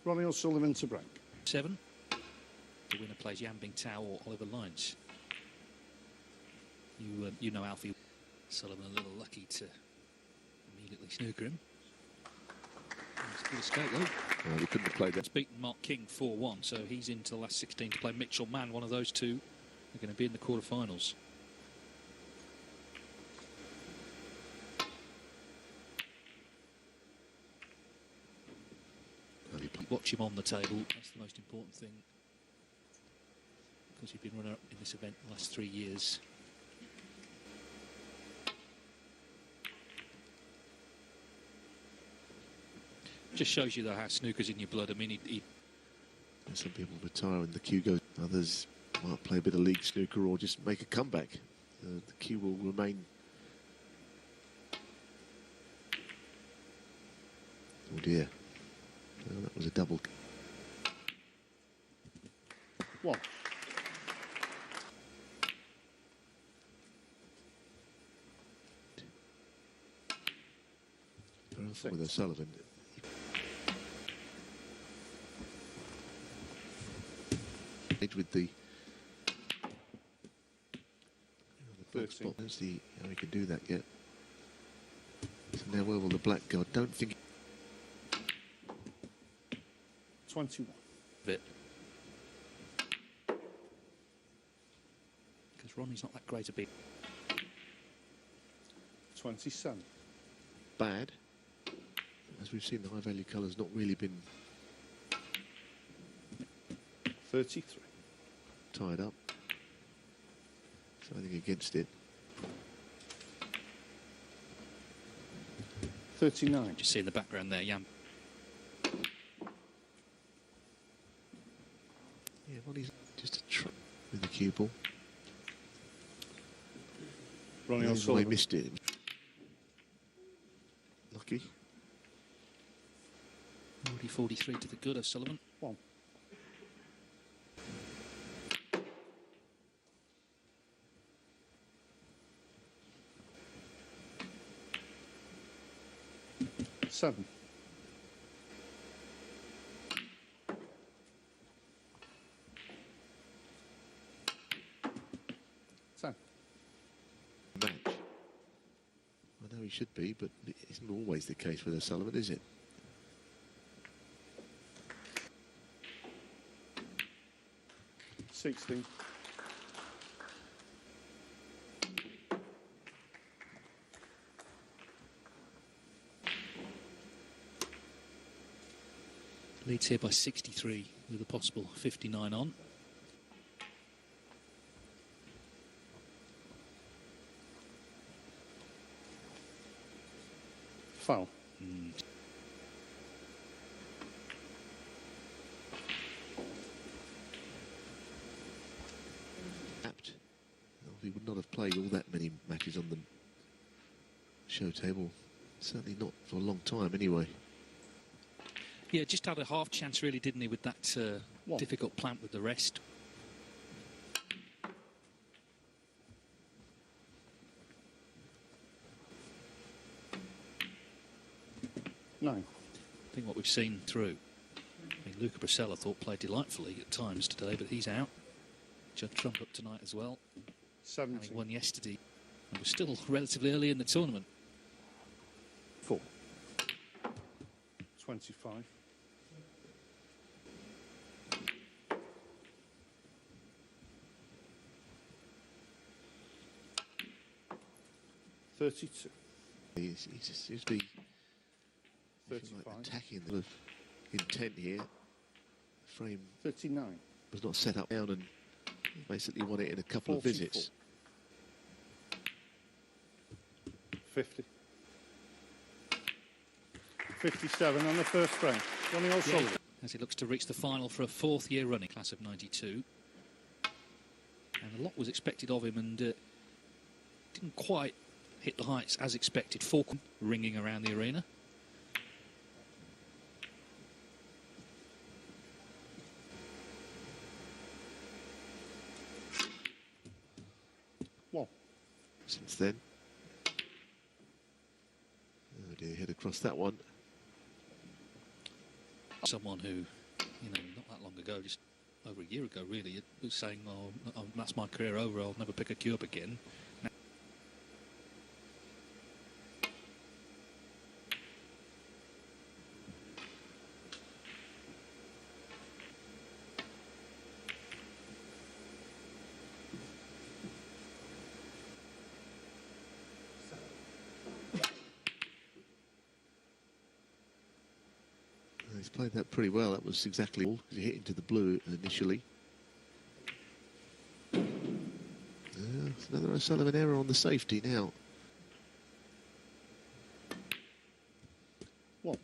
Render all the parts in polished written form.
Ronnie O'Sullivan to break. 7. The winner plays Yambing Tao or Oliver Lyons. You know Alfie. Sullivan a little lucky to immediately snooker him. It's a good escape though. He couldn't have played that. He's beaten Mark King 4-1, so he's into the last 16 to play Mitchell Mann. One of those two are going to be in the quarterfinals. Watch him on the table, that's the most important thing. Because he's been runner-up in this event the last 3 years. Just shows you though how snooker's in your blood. I mean, some people retire and the queue goes. Others might play a bit of league snooker or just make a comeback. The queue will remain. Oh dear. Oh, that was a double. 1. With O'Sullivan. With the black spot, let's see how he can do that yet. So now where will the black go? I don't think. 21. Bit. Because Ronnie's not that great a beat. 27. Bad. As we've seen, the high value colour's not really been 33. Tied up. So I think against it. 39. Just see in the background there, Yam. Yeah, well, he's just a trap with the cue ball. Ronnie He O'Sullivan. missed it. Lucky. Already 43 to the good of Sullivan. 1. Seven. 10. Match. I know he should be, but it isn't always the case with O'Sullivan, is it? 16. 'Leads here by 63 with a possible 59 on. Foul. Apt. He would not have played all that many matches on the show table. Certainly not for a long time anyway. Yeah, just had a half chance really, didn't he, with that difficult plant with the rest. Nine. I think what we've seen through. I mean, Luca Bracella thought played delightfully at times today, but he's out. Judd Trump up tonight as well. 17. Having won yesterday. And was still relatively early in the tournament. 4. 25. 32. He just seems to be 35. like attacking the intent here. Frame 39. was not set up down and basically won it in a couple 44. of visits. 50. 57 on the first frame. Ronnie O'Sullivan. As he looks to reach the final for a 4th year running, class of 92. And a lot was expected of him and didn't quite hit the heights as expected. 4 ringing around the arena. One. Since then. Oh dear, head across that one. Someone who, not that long ago, just over a year ago, really, was saying, "Oh, that's my career over. I'll never pick a cue up again." He's played that pretty well. That was exactly all. He hit into the blue initially. It's another O'Sullivan error on the safety now. One.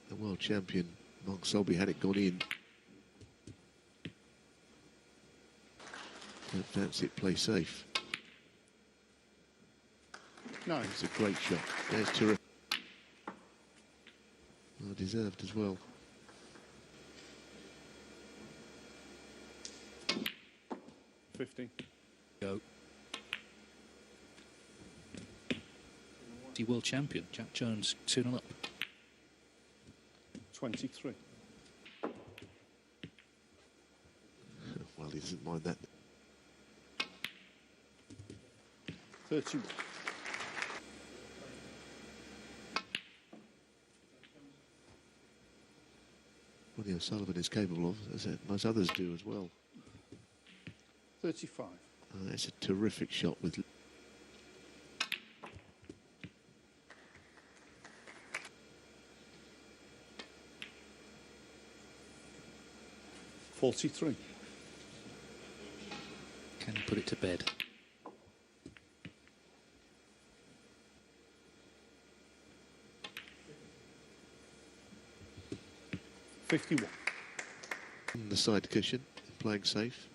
The world champion, Mark Selby, had it gone in. Don't fancy it, play safe. No. It's a great shot. There's terrific. Well deserved as well. $50. Go. The world champion, Jack Jones, 2-0 up. 23. Well, he doesn't mind that. 31. Ronnie O'Sullivan is capable of, as most others do as well. 35. That's a terrific shot with... $43. Can he put it to bed? $51. On the side cushion, playing safe.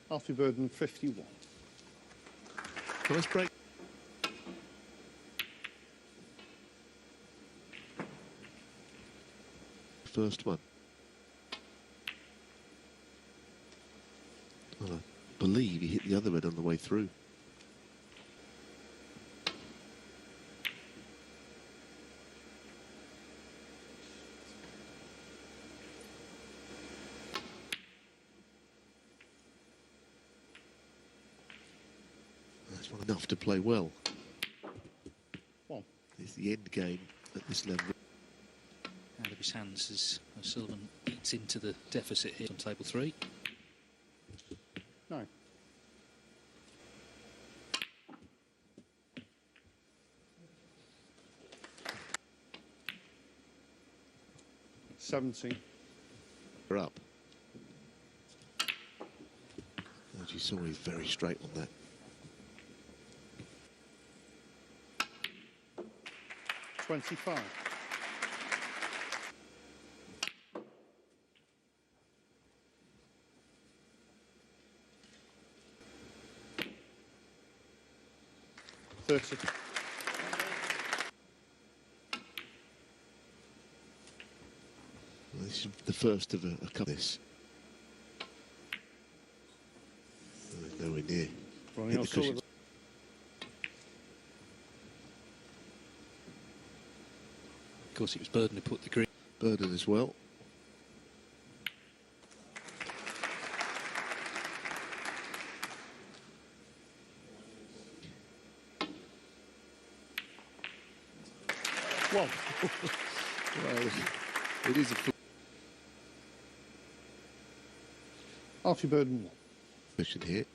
Alfie Burden, 51. Nice break. First one. Well, I believe he hit the other end on the way through. That's not enough to play well. One. It's the end game at this level. Out of his hands as O'Sullivan eats into the deficit here on table 3. 9. $17. We're up. As you saw, he's very straight on that. $25. $30. Well, this is the first of a couple of this. Nowhere near. Ronnie Hit the cushions. O'Sullivan. Of course, it was Burden who put the green. Burden as well. One. Well, it is a Alfie Burden, 1. question here.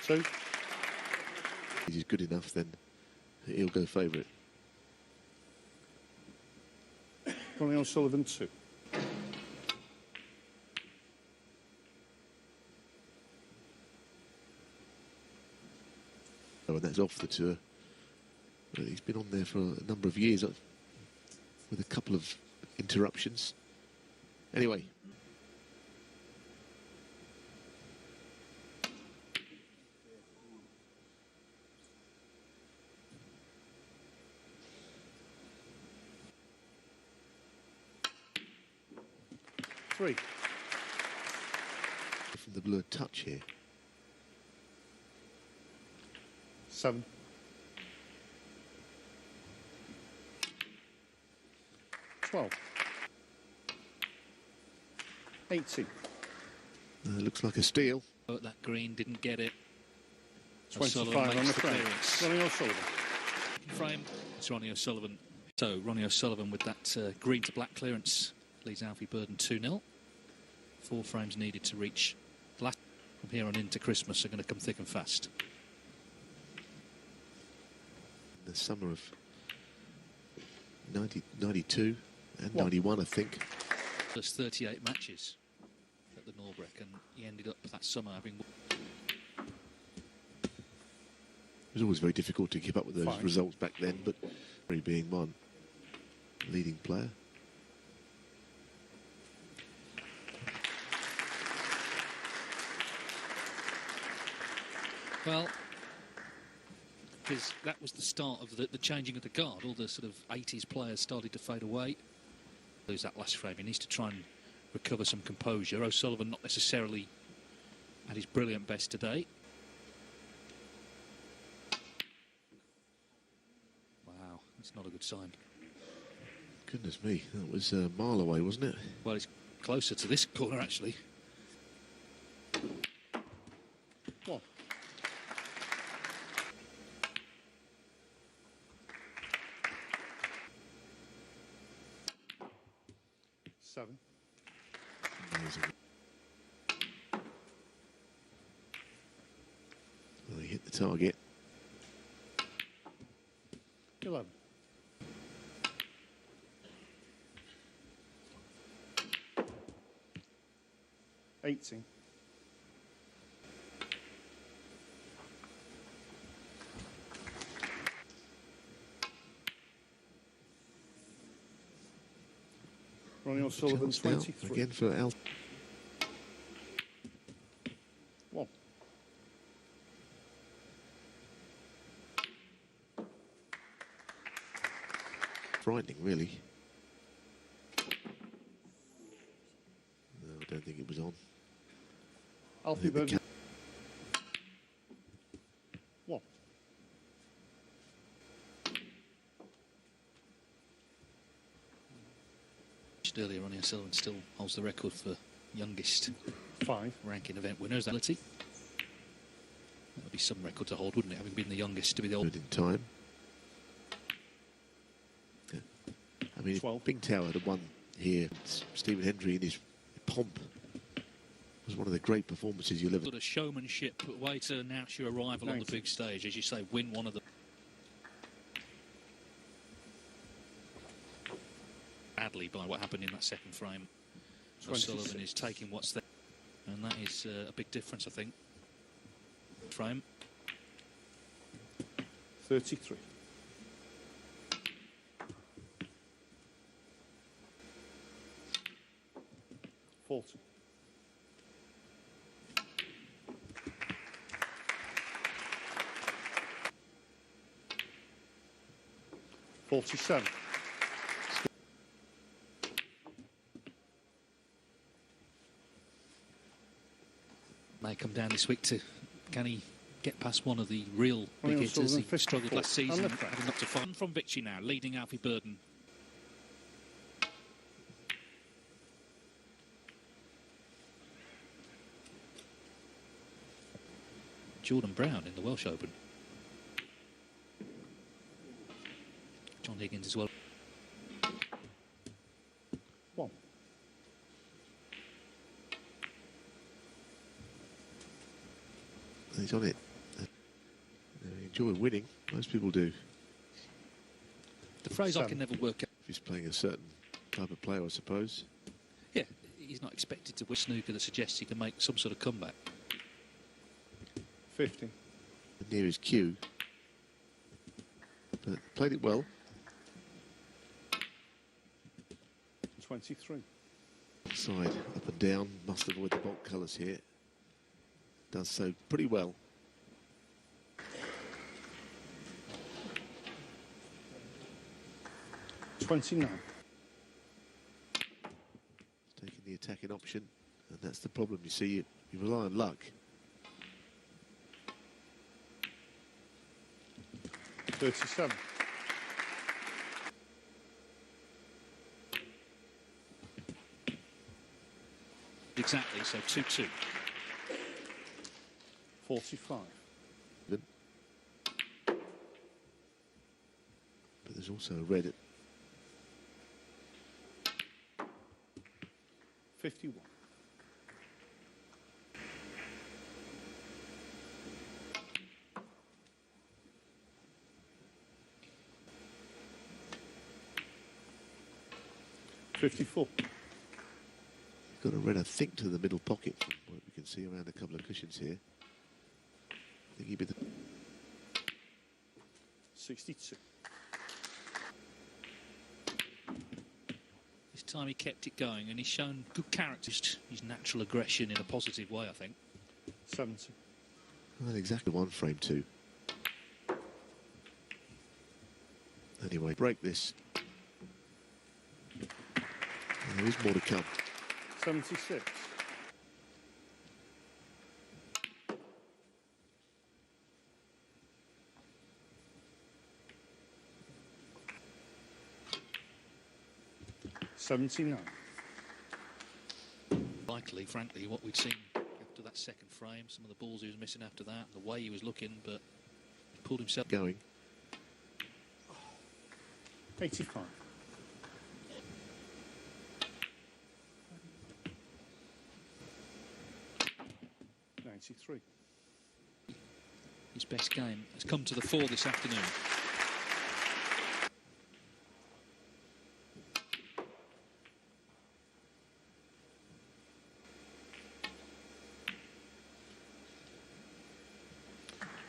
Two. If he's good enough, then he'll go favourite. Ronnie O'Sullivan, 2. Oh, and that's off the tour. Well, he's been on there for a number of years with a couple of interruptions. Anyway. 3. From the blue touch here. 7. 12. 18. Looks like a steal. But that green didn't get it. 25 O'Sullivan on the makes frame. clearance. Ronnie O'Sullivan. Frame. It's Ronnie O'Sullivan. So Ronnie O'Sullivan with that green to black clearance leads Alfie Burden 2-0. 4 frames needed to reach black. From here on into Christmas are going to come thick and fast. In the summer of 92 and 91, I think. First 38 matches at the Norbreck, and he ended up that summer having... It was always very difficult to keep up with those 5. results back then, but Ronnie being one leading player. Well, because that was the start of the changing of the guard. All the sort of 80s players started to fade away. Lose that last frame. He needs to try and recover some composure. O'Sullivan not necessarily at his brilliant best today. Wow, that's not a good sign. Goodness me, that was a mile away, wasn't it? Well, it's closer to this corner, actually. 1. 7. Amazing. Well, he hit the target. 11. 18. 'Sullivan, 23. Again for Alfie. 1. 'Frightening, really. No, I don't think it was on. Alfie Burden. 1. Earlier, Ronnie O'Sullivan still holds the record for youngest 5. ranking event winners. That would be some record to hold, wouldn't it? Having been the youngest to be the old. Good in time. Yeah. I mean, 12. if Bing Tower had won here, Stephen Hendry in his pomp was one of the great performances you'll ever. Sort of showmanship way to announce your arrival on the big stage, as you say, win one of the. Badly by what happened in that second frame. O'Sullivan is taking what's there, and that is a big difference, I think. Frame. 33. 40. 47. May come down this week to, can he get past one of the real Ronnie big hitters? He O'Sullivan, struggled last 54. season, having not to find from victory now, leading Alfie Burden. Jordan Brown in the Welsh Open. John Higgins as well. 1. He's on it. They enjoy winning. Most people do. The phrase I 7. can never work out. If he's playing a certain type of player, I suppose. Yeah, he's not expected to win snooker that suggests he can make some sort of comeback. 50. Near his cue. But played it well. 23. Side, up and down. Must avoid the bolt colours here. Does so pretty well. 29. Taking the attacking option, and that's the problem. You see, you rely on luck. 37. Exactly, so 2-2. 45. But there's also a red at 51. $54. got a red, I think, to the middle pocket from what we can see around a couple of cushions here. I think he'd be the 62. This time he kept it going, and he's shown good character. His natural aggression in a positive way, I think. 70. well, exactly one frame two. Anyway, break this. And there is more to come. 76. $79. Likely, frankly, what we'd seen after that second frame, some of the balls he was missing after that, the way he was looking, but he pulled himself Going. 85. $93. His best game has come to the fore this afternoon.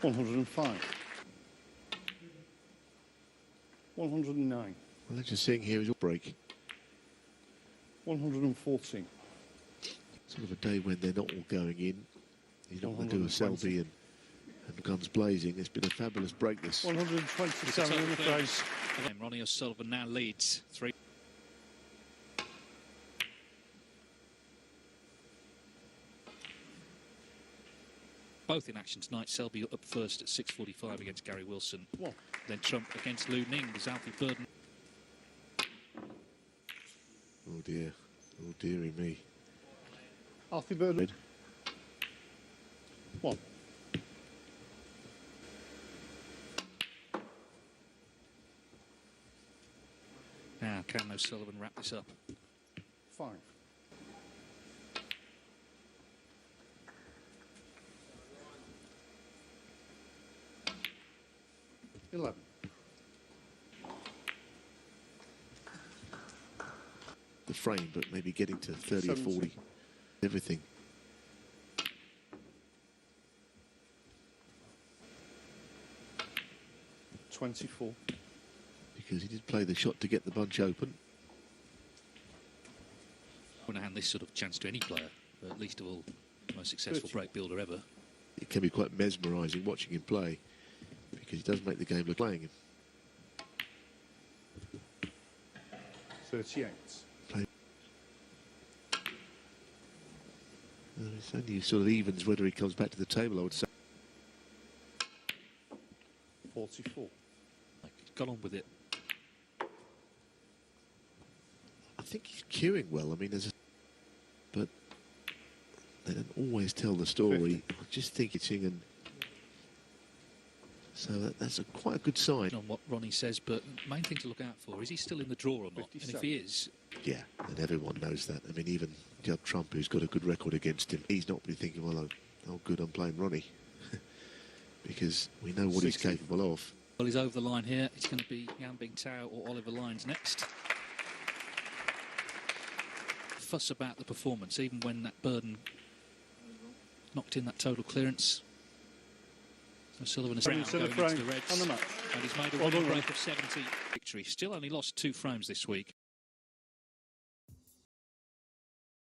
$105. $109. Well, let's just seeing here is a break. $114. Sort of a day when they're not all going in. You're not going to do a Selby and guns blazing. It's been a fabulous break this. 127 in the face. Ronnie O'Sullivan now leads 3. Both in action tonight. Selby up first at 6:45 against Gary Wilson. What? Then Trump against Lou Ning. There's Alfie Burden. Oh dear. Oh dearie me. Alfie Burden. One. Now, can O'Sullivan wrap this up? 5. $11. The frame, but maybe getting to 30 or 70. 40. Everything. $24. Because he did play the shot to get the bunch open. I wouldn't hand this sort of chance to any player, but least of all, the most successful 30. break builder ever. It can be quite mesmerising watching him play, because he does make the game look playing him. 38. It's only sort of evens whether he comes back to the table, I would say. 44. He's got on with it. I think he's cueing well. I mean, but they don't always tell the story. 50. I just think it's and so that's quite a good sign. On what Ronnie says, but main thing to look out for is he still in the draw or not? 57. And if he is, Yeah, and everyone knows that. I mean, even Judd Trump, who's got a good record against him, he's not really thinking, well, oh good, I'm playing Ronnie. Because we know what 60. he's capable of. well, he's over the line here. It's going to be Yan Bing Tao or Oliver Lyons next. Fuss about the performance, even when that Burden knocked in that total clearance. O'Sullivan is round To going the into frame the Reds, on the match. and he's made a Well winning done, break of 70. Victory. Still only lost 2 frames this week.